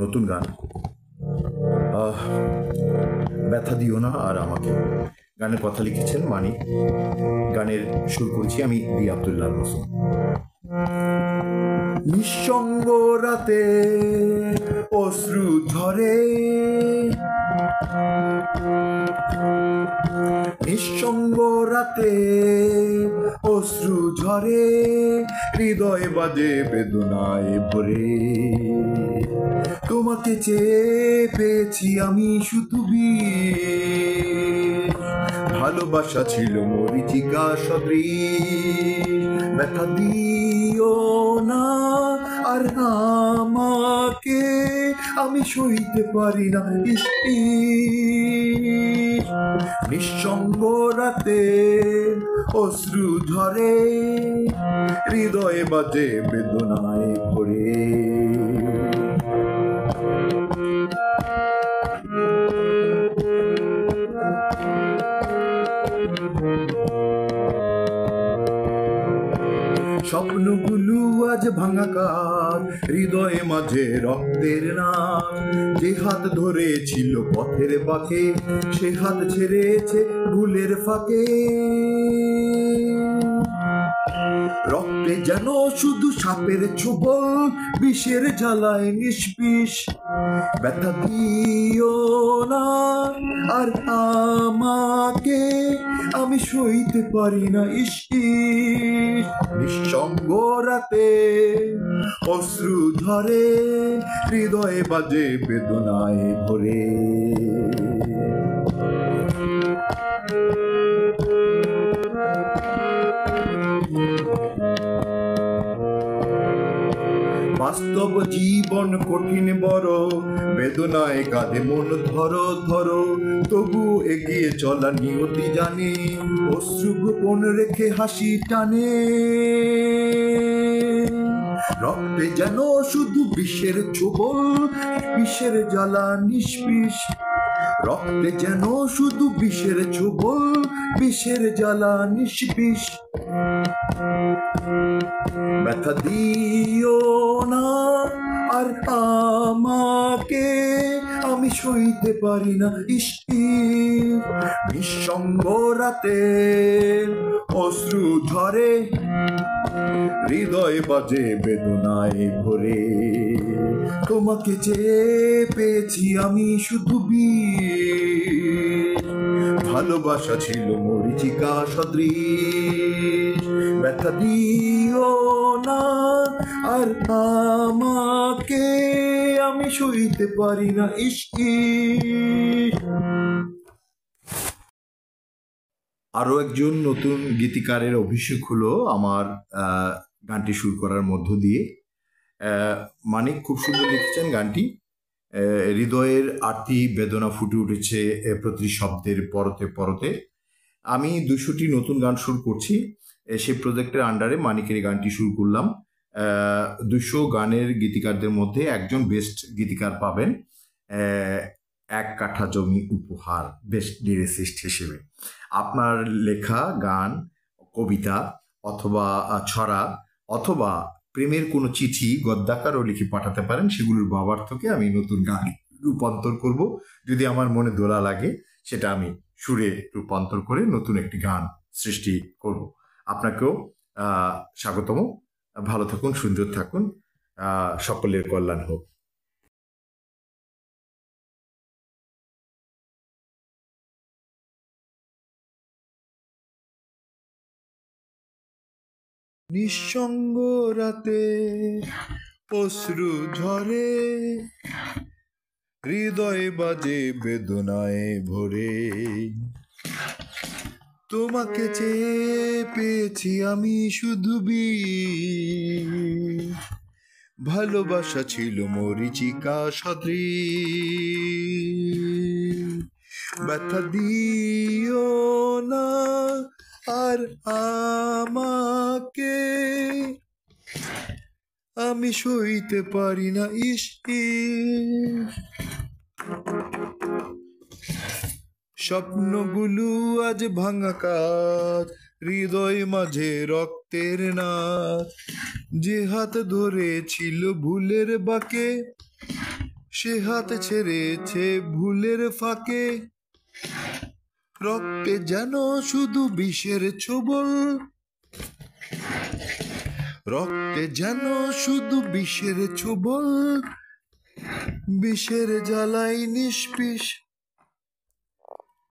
নতুন গান ব্যথা দিও না আর আমাকে। গানের কথা লিখেছেন মানিক, গানের সুর করেছি আমি দি আব্দুল্লাহ হোসেন। নিঃসঙ্গ রাতে অশ্রু ঝরে, নিঃসঙ্গ রাতে অশ্রু ঝরে, হৃদয় বাজে বেদনায় ভরে। তোমাকে চেয়ে পেয়েছি আমি শুধু ভালোবাসা ছিল মরিচিকা সদৃশ। ব্যথা দিও না আর আমাকে, আমি সইতে পারি না নিঃসঙ্গ রাতে অশ্রু ঝরে, হৃদয়ে বাজে বেদনায় ভরে। স্বপ্নগুলো আজ ভাঙাকার, হৃদয়ে মাঝে রক্তের নাম। যে হাত ধরেছিল পথের বাঁকে, সে হাত ছেড়েছে ভুলের ফাঁকে। রক্তে যেন শুধু সাপের ছোবল, বিষের জ্বালায় নিষ্পিস। ব্যথা দিও না আর আমাকে, আমি সইতে পারি না নিঃসঙ্গ রাতে অশ্রু ঝরে, হৃদয়ে বাজে বেদনায় ভরে। বাস্তব জীবন কঠিন বড়, বেদনায় কাঁধে মন ধরো ধরো। তবু এগিয়ে চলা নিয়তি জানে, অশ্রু গোপন রেখে হাসি টানে। রক্তে যেন শুধু বিষের ছোবল, বিষের জ্বালা নিষ্পিস। রক্তে যেন শুধু বিষের ছোবল, বিষের জ্বালা নিষ্পিস। ব্যথা দিও না আর আমাকে, আমি সইতে পারি না নিঃসঙ্গ রাতে অশ্রু ঝরে, হৃদয় বাজে বেদনায় ভরে। তোমাকে চেয়ে পেয়েছি আমি শুধু ভালোবাসা ছিল মরিচিকা সদৃশ। ব্যথা দিও না আর আমাকে, আমি সইতে পারি না আরো একজন নতুন গীতিকারের অভিষেক হলো আমার গানটি সুর করার মধ্য দিয়ে। মানিক খুব সুন্দর লিখেছেন গানটি। হৃদয়ের আরতি বেদনা ফুটে উঠেছে প্রতি শব্দের পরতে পরতে। আমি 200টি নতুন গান সুর করছি, সেই প্রজেক্টের আন্ডারে মানিকের গানটি শুরু করলাম। 200 গানের গীতিকারদের মধ্যে একজন বেস্ট গীতিকার পাবেন, 1 কাঠা জমি উপহার বেস্ট লিরিসিস্ট হিসেবে। আপনার লেখা গান, কবিতা অথবা ছড়া অথবা প্রেমের কোনো চিঠি গদ্যাকারও লিখে পাঠাতে পারেন। সেগুলোর ভাবার্থকে আমি নতুন গান রূপান্তর করব। যদি আমার মনে দোলা লাগে সেটা আমি সুরে রূপান্তর করে নতুন একটি গান সৃষ্টি করব। আপনাকেও স্বাগতম। ভালো থাকুন, সুন্দর থাকুন, সকলের কল্যাণ হোক। নিঃসঙ্গ রাতে অশ্রু ঝরে, হৃদয় বাজে বেদনায় ভরে। তোমাকে চেয়ে পেয়েছি আমি শুধু ভালোবাসা ছিল মরিচিকা সদৃশ। ব্যথা দিও না আর আমাকে, আমি সইতে পারি না স্বপ্নগুলো আজ ভাঙা কাজ, হৃদয় মাঝে রক্ত রক্তের নাচ। যে হাত ধরেছিল ভুলের বাঁকে, সে হাত ছেড়েছে ভুলের ফাঁকে। রক্তে যেন শুধু বিষের ছোবল, রক্তে যেন শুধু বিষের ছোবল। বিষের জ্বালাই নিষ্পিস